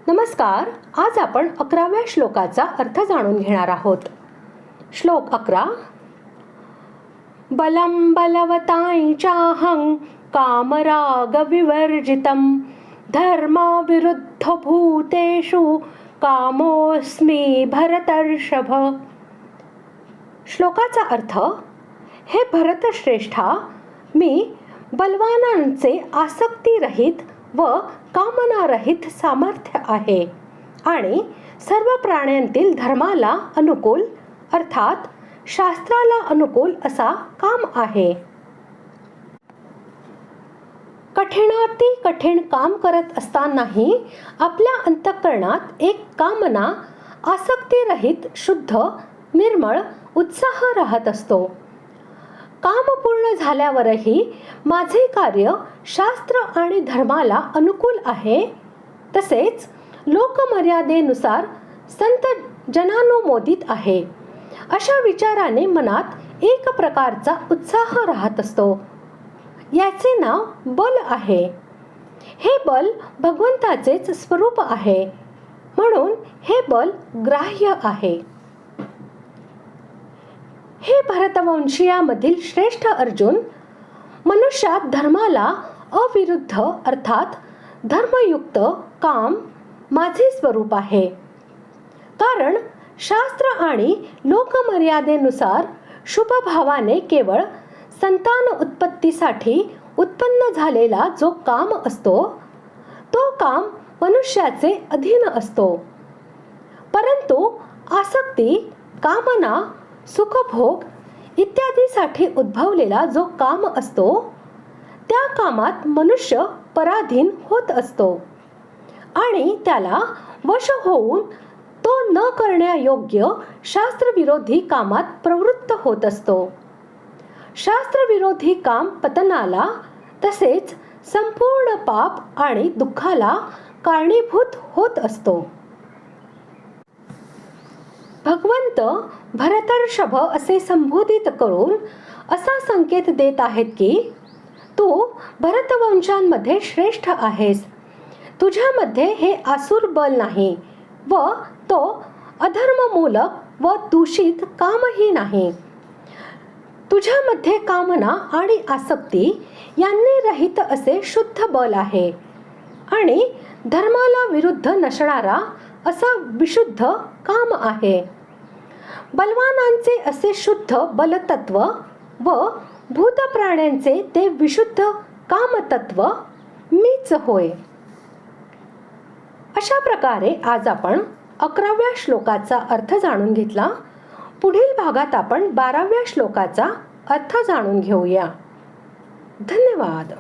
नमस्कार. आज आपण 11व्या श्लोकाचा अर्थ जाणून घेणार आहोत. श्लोक 11. बलं बलवतां चाहं कामराग विवर्जितं धर्मविरुद्ध भूतेषु कामोऽस्मि भरतर्षभ. श्लोकाचा अर्थ: हे भरतश्रेष्ठा, मी बलवानांचे आसक्तीरहित व कामनारहित सामर्थ्य आहे आणि सर्व प्राण्यांतील धर्माला अनुकूल अर्थात शास्त्राला अनुकूल असा काम आहे. कठीणाती कठीण काम करत असतानाही आपल्या अंतःकरणात एक कामना, आसक्तीरहित, शुद्ध, निर्मळ उत्साह राहत असतो. काम पूर्ण झाल्यावरही माझे कार्य शास्त्र आणि धर्माला अनुकूल आहे, तसेच लोकमर्यादेनुसार संत जनानुमोदित आहे, अशा विचाराने मनात एक प्रकारचा उत्साह राहत असतो. याचे नाव बल आहे. हे बल भगवंताचेच स्वरूप आहे, म्हणून हे बल ग्राह्य आहे. हे भरतवंशीयामधील श्रेष्ठ अर्जुन, मनुष्यात धर्माला अविरुद्ध अर्थात धर्मयुक्त काम माझे स्वरूप आहे. कारण शास्त्र आणि लोकमर्यादेनुसार शुभभावाने केवळ संतान उत्पत्तीसाठी उत्पन्न झालेला जो काम असतो, तो काम मनुष्याचे अधीन असतो. परंतु आसक्ती, कामना, सुखभोग इत्यादीसाठी उद्भवलेला जो काम असतो, त्या कामात मनुष्य पराधीन होत असतो आणि त्याला वश होऊन तो न करण्यायोग्य शास्त्रविरोधी कामात प्रवृत्त होत असतो. शास्त्रविरोधी काम पतनाला तसेच संपूर्ण पाप आणि दुःखाला कारणीभूत होत असतो. भगवंत भरतर्षभ असे संबोधित करून असा संकेत देत आहेत की तू भरतवंशांमध्ये श्रेष्ठ आहेस. तुझ्यामध्ये हे आसुर बल नाही व तो अधर्ममूलक व दूषित कामही नाही. तुझ्यामध्ये कामना आणि आसक्ती यांनी रहित असे शुद्ध बल आहे आणि धर्माला विरुद्ध नसणारा असा विशुद्ध काम आहे. बलवानांचे असे शुद्ध बलतत्व व भूतप्राण्यांचे ते विशुद्ध कामतत्व मीच होय. अशा प्रकारे आज आपण 11व्या श्लोकाचा अर्थ जाणून घेतला. पुढील भागात आपण 12व्या श्लोकाचा अर्थ जाणून घेऊया. धन्यवाद.